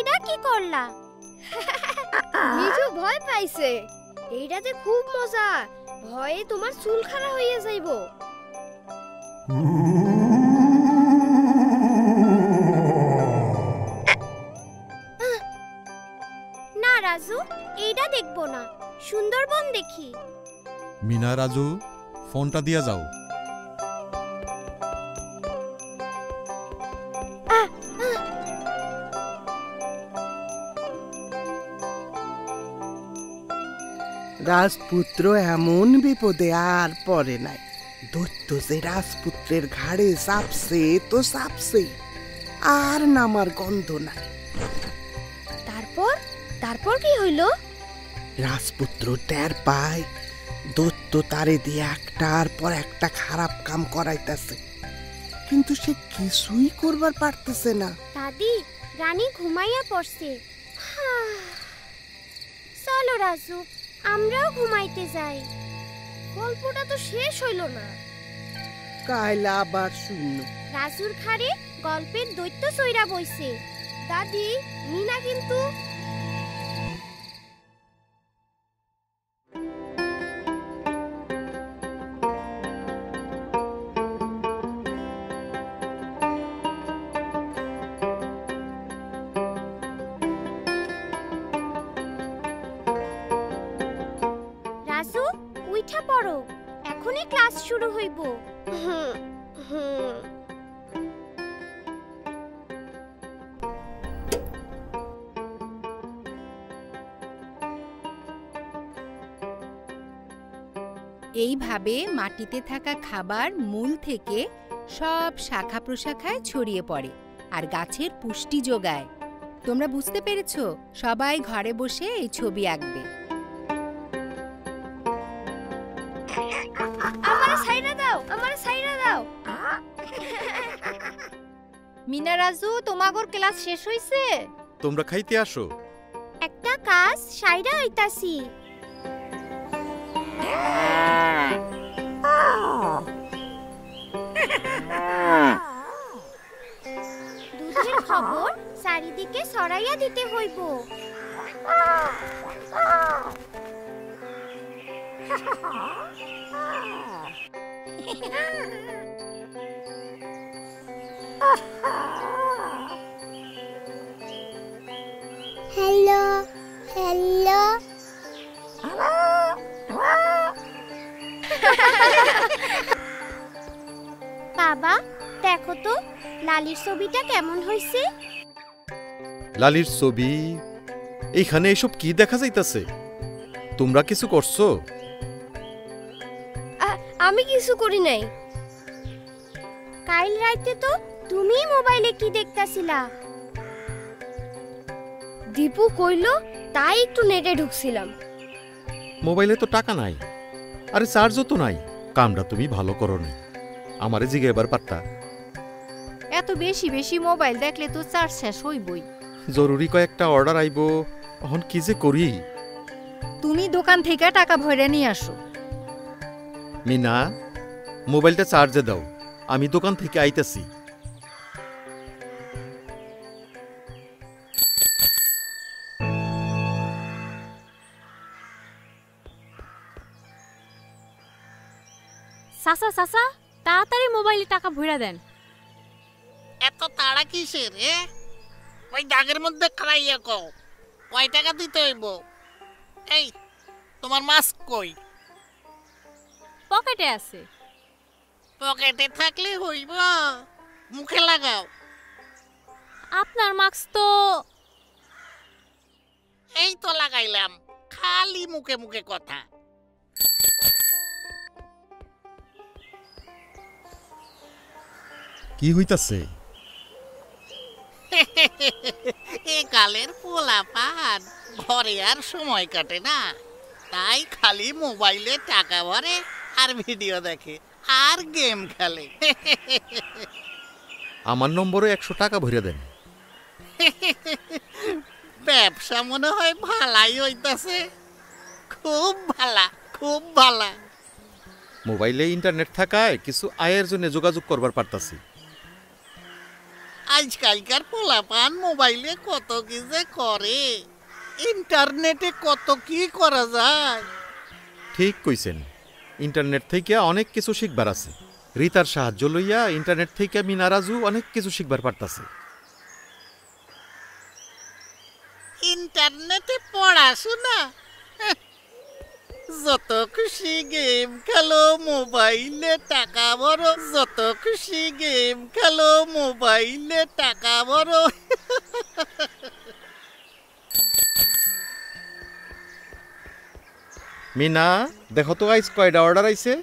এইটা কি করলা? মিঠু ভয় পাইছে। এইটাতে খুব মজা, ভয়ে তোমার চুল খাড়া হইয়া যাইব। না রাজু, এইটা দেখবো না, সুন্দরবন দেখি। মিনা রাজু, ফোনটা দিয়া যাও। রাজপুত্র এমন বিপদে আর পড়ে নাই। দৈত্য যে রাজপুত্রের ঘাড়ে চাপছে তো চাপছে, আর নামার গন্ধ নাই। তারপর কি হইল? রাজপুত্র টের পায় দৈত্য তারে দিয়ে একটার পর একটা খারাপ কাম করাইতেছে, কিন্তু সে কিছুই করবার পারতেছে না। দাদি, রানী ঘুমাইয়া পড়ছে। চলো রাজু, আমরাও ঘুমাইতে যাই। গল্পটা তো শেষ হইল না। কাইলা আবার শূন্য। রাজুর ঘাড়ে গল্পের দৈত্য চইরা বইছে। দাদি, মিনা কিন্তু রাজু, উইঠা পড়ো, এখনই ক্লাস শুরু হইব। এইভাবে মাটিতে থাকা খাবার মূল থেকে সব শাখা প্রশাখায় ছড়িয়ে পড়ে আর গাছের পুষ্টি যোগায়। তোমরা বুঝতে পেরেছো? সবাই ঘরে বসে এই ছবি আঁকবে। আমারে সাইরা দাও। মিনা রাজু, তোমাগর ক্লাস শেষ হইছে? তোমরা খাইতে আসো। একটা কাজ সাইরা হইতাছি। দুধের খবর চারিদিকে ছড়াইয়া দিতে হইব। হ্যালো হ্যালো, বাবা দেখো তো লালির ছবিটা কেমন হয়েছে। লালির ছবি? এইখানে এসব কি দেখা যাইতাছে? তোমরা কিছু করছো? আমি কিছু করি নাই। কাল রাতে তো তুমি মোবাইলে কি দেখতাছিলা? দীপু কইলো, তাই একটু নেটে ঢুকছিলাম। মোবাইলে তো টাকা নাই, আরে চার্জও তো নাই। কামটা তুমি ভালো করো না, আমারে জিগে এবার পারতা। এত বেশি বেশি মোবাইল দেখলে তো চার্জ শেষ হইবই। জরুরি কয়েকটা অর্ডার আইব, এখন কি যে করি। তুমি দোকান থেকে টাকা ভরে নিয়ে আসো। মিনা, মোবাইলটা চার্জে দাও, আমি দোকান থেকে আইতাছি। চাচা চাচা, তাড়াতাড়ি মোবাইলে টাকা ভরে দেন। এত তাড়া কিসের? ওই দাগের মধ্যে খাইয়া কও কয় টাকা দিতে হইব। এই তোমার মাস্ক কই? পকেটে আছে। পকেটে থাকলে হইব, মুখে লাগাও। আপনার মাস্ক তো এই তো লাগাইলাম, খালি মুখে মুখে কথা। কি হইতাছে? এ কালের পোলাপান ঘরে আর সময় কাটে না, তাই খালি মোবাইলে টাকা ভরে আর ভিডিও দেখে আর গেম খেলে। আমার নম্বরে 100 টাকা ভরে দেন। ব্যবসা মনে হয় ভালাই হইতাছে। খুব ভালা, খুব ভালা। মোবাইলে ইন্টারনেট থাকায় কিছু আয়ের জন্য যোগাযোগ করবার পারতাছি। আজকালকার পোলাপান মোবাইলে কত কি যে করে, ইন্টারনেটে কত কি করা যায়। ঠিক কইছেন, ইন্টারনেট থেকে অনেক কিছু শিখবার আছে। রিতার সাহায্য লইয়া ইন্টারনেট থেকে মিনা রাজু অনেক কিছু শিখবার পারতাছে। ইন্টারনেটে পড়াশোনা, যত খুশি গেম খেলো মোবাইলে টাকা ভরো, যত খুশি গেম খেলো মোবাইলে টাকা ভরো। মিনা, দেখো তো আজ কয়টা অর্ডার আইছে?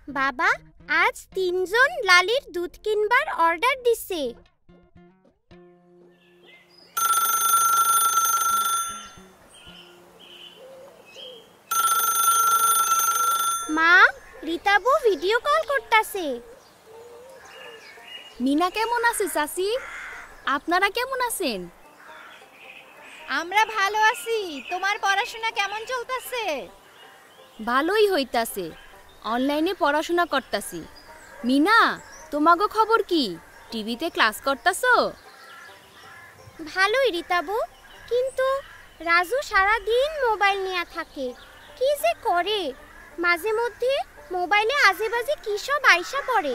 বাবা, আজ 3 জন লালির দুধ কিনবার অর্ডার দিছে। মা, রিতাবু ভিডিও কল করতাছে। মিনা কেমন আছে চাচি? আপনারা কেমন আছেন? আমরা ভালো আছি। তোমার পড়াশোনা কেমন চলতেছে? ভালোই হইতাছে, অনলাইনে পড়াশোনা করতাছি। মিনা, তোমাগো খবর কি? টিভিতে ক্লাস করতাছো? ভালোই রিতাবু, কিন্তু রাজু সারা দিন মোবাইল নিয়ে থাকে। কি যে করে, মাঝে মধ্যে মোবাইলে আজেবাজে কি সব আইসা পড়ে।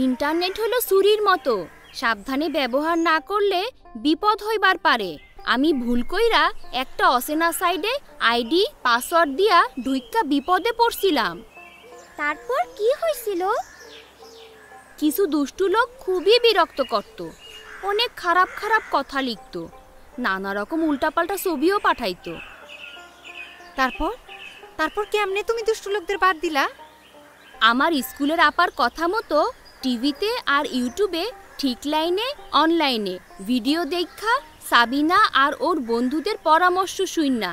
ইন্টারনেট হলো ছুরির মতো, সাবধানে ব্যবহার না করলে বিপদ হইবার পারে। আমি ভুল কইরা একটা অচেনা সাইডে আইডি পাসওয়ার্ড দিয়া ঢুইক্কা বিপদে পড়ছিলাম। তারপর কি হয়েছিল? কিছু দুষ্টু লোক খুবই বিরক্ত করত, অনেক খারাপ খারাপ কথা লিখত, নানা রকম উল্টাপাল্টা ছবিও পাঠাইতো। তারপর কেমনে তুমি দুষ্ট লোকদের বাদ দিলা? আমার স্কুলের আপার কথা মতো টিভিতে আর ইউটিউবে ঠিক লাইনে অনলাইনে ভিডিও দেখা সাবিনা আর ওর বন্ধুদের পরামর্শ শুইনা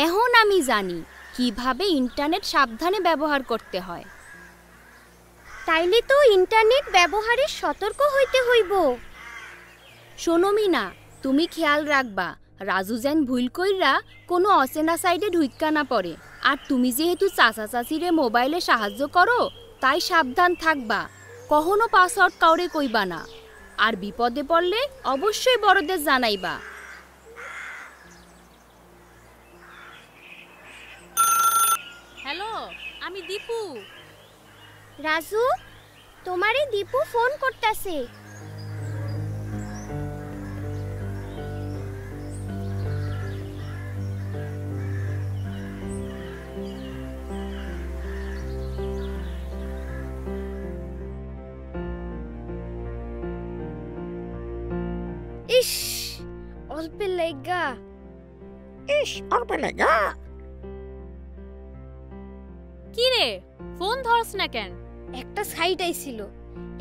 এখন আমি জানি কিভাবে ইন্টারনেট সাবধানে ব্যবহার করতে হয়। তাইলে তো ইন্টারনেট ব্যবহারে সতর্ক হইতে হইব। শোনো মিনা, তুমি খেয়াল রাখবা রাজু যেন ভুল কইরা কোনো অচেনা সাইডে ঢুইক্কা না পড়ে। আর তুমি যেহেতু চাচা চাচিরে মোবাইলে সাহায্য করো, তাই সাবধান থাকবা, কখনো পাসওয়ার্ড কাউরে কইবা না। আর বিপদে পড়লে অবশ্যই বড়দের জানাইবা। হ্যালো, আমি দীপু। রাজু, তোমারে দীপু ফোন করতেছে। ইস, অল্পের লাইগা। কি রে, ফোন ধরস না কেন? একটা সাইট আইছিল,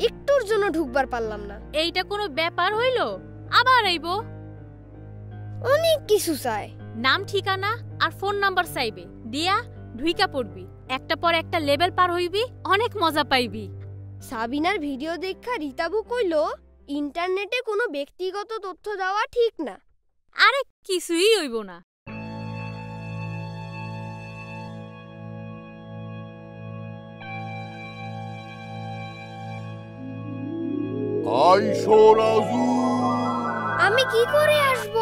একটুর জন্য ঢুকবার পারলাম না। এইটা কোনো ব্যাপার হইল? আবার আইবো? অনেক কিছু চাই, নাম ঠিকানা আর ফোন নাম্বার চাইবে, দিয়া ঢুইকা পড়বি, একটা পর একটা লেভেল পার হইবি, অনেক মজা পাইবি। সাবিনার ভিডিও দেখা রিতাবু কইলো ইন্টারনেটে কোনো ব্যক্তিগত তথ্য দেওয়া ঠিক না। আরে কিছুই হইব না। আইসো রাজু, আমি কি করে আসব?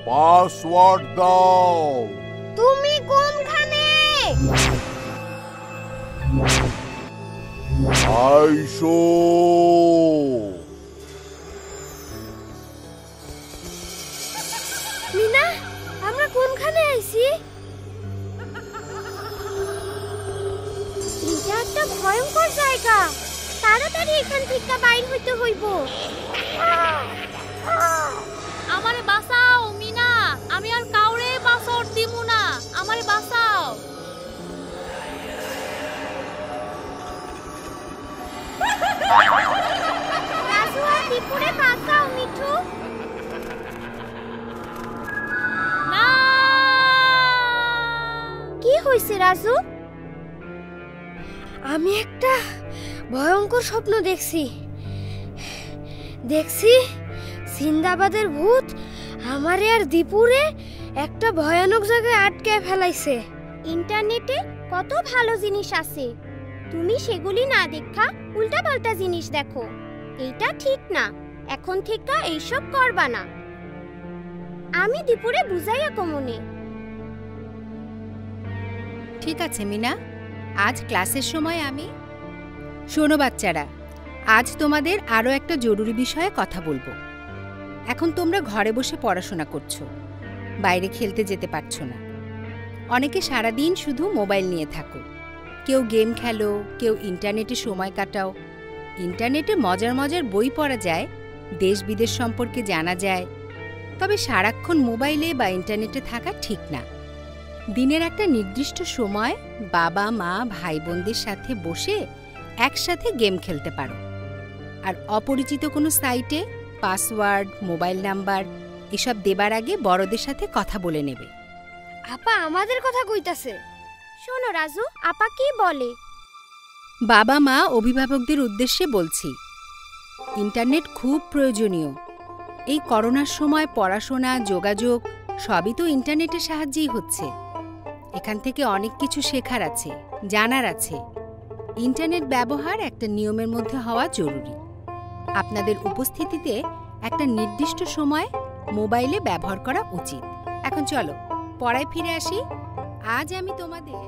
পাসওয়ার্ড দাও। তুমি কোনখানে? আইসো। মিনা, আমরা কোনখানে আইছি? এটা একটা ভয়ঙ্কর জায়গা, তাড়াতাড়ি এখান থেকে বাইর হইতে হইব। আমারে বাঁচাও মিনা, আমি আর কাউরে পাসওয়ার্ড দিমু না, আমারে বাঁচাও। রাজু আর দীপুরে বাঁচাও মিঠু। না, কি হইছে রাজু? আমি একটা ভয়ঙ্কর স্বপ্ন দেখছি। সিন্দাবাদের ভূত আমারে আর দীপুরে একটা ভয়ানক জায়গায় আটকে ফেলাইছে। ইন্টারনেটে কত ভালো জিনিস আছে, তুমি সেগুলি না দেখা উল্টাপাল্টা জিনিস দেখো, এইটা ঠিক না। এখন থেকে এইসব করবা না। আমি দুপুরে বুঝাইয়া কমনে। ঠিক আছে মিনা, আজ ক্লাসের সময় আমি। শোনো বাচ্চারা, আজ তোমাদের আরও একটা জরুরি বিষয়ে কথা বলবো। এখন তোমরা ঘরে বসে পড়াশোনা করছো, বাইরে খেলতে যেতে পারছো না। অনেকে সারাদিন শুধু মোবাইল নিয়ে থাকো। কেউ গেম খেলো, কেউ ইন্টারনেটে সময় কাটাও। ইন্টারনেটে মজার মজার বই পড়া যায়, দেশ বিদেশ সম্পর্কে জানা যায়। তবে সারাক্ষণ মোবাইলে বা ইন্টারনেটে থাকা ঠিক না। দিনের একটা নির্দিষ্ট সময় বাবা মা ভাই বোনদের সাথে বসে একসাথে গেম খেলতে পারো। আর অপরিচিত কোনো সাইটে পাসওয়ার্ড, মোবাইল নাম্বার এসব দেবার আগে বড়দের সাথে কথা বলে নেবে। আপা আমাদের কথা কইতাছে। শোনো রাজু, আপা কি বলে? বাবা মা অভিভাবকদের উদ্দেশ্যে বলছি, ইন্টারনেট খুব প্রয়োজনীয়। এই করোনার সময় পড়াশোনা, যোগাযোগ সবই তো ইন্টারনেটের সাহায্যেই হচ্ছে। এখান থেকে অনেক কিছু শেখার আছে, জানার আছে। ইন্টারনেট ব্যবহার একটা নিয়মের মধ্যে হওয়া জরুরি। আপনাদের উপস্থিতিতে একটা নির্দিষ্ট সময় মোবাইলে ব্যবহার করা উচিত। এখন চলো পড়ায় ফিরে আসি। আজ আমি তোমাদের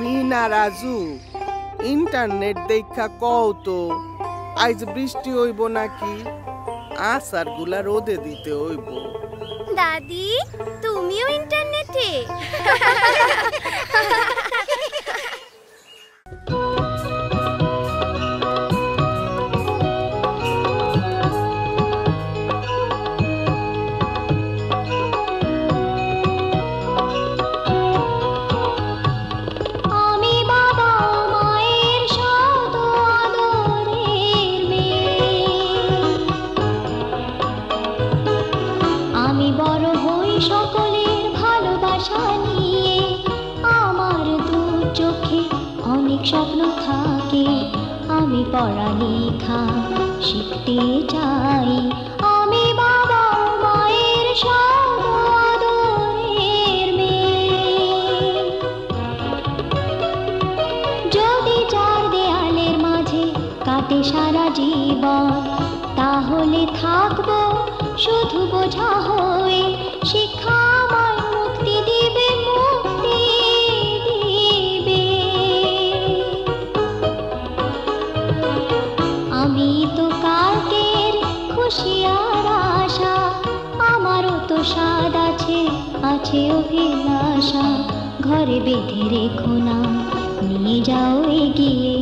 মিনা রাজু, ইন্টারনেট দেখা কও তো আজ বৃষ্টি হইব নাকি? আসার গুলা রোদে দিতে হইব। দাদি, তুমিও ইন্টারনেটে? স্বপ্ন থাকে, আমি পড়ালেখা শিখতে চাই। আমি বাবা মায়ের আদরের মেয়ে। যদি চার দেয়ালের মাঝে কাটে সারা জীবন, তাহলে থাকবো শুধু বোঝা হয়ে। শিক্ষা আমায় মুক্তি দিবে, মুক্তি দিবে। আমি তো কালকের খুশি আর আশা, আমারও তো স্বাদ আছে, আছে অভিলাষা। ঘরে বেঁধে রেখো না, নিয়ে যাও এগিয়ে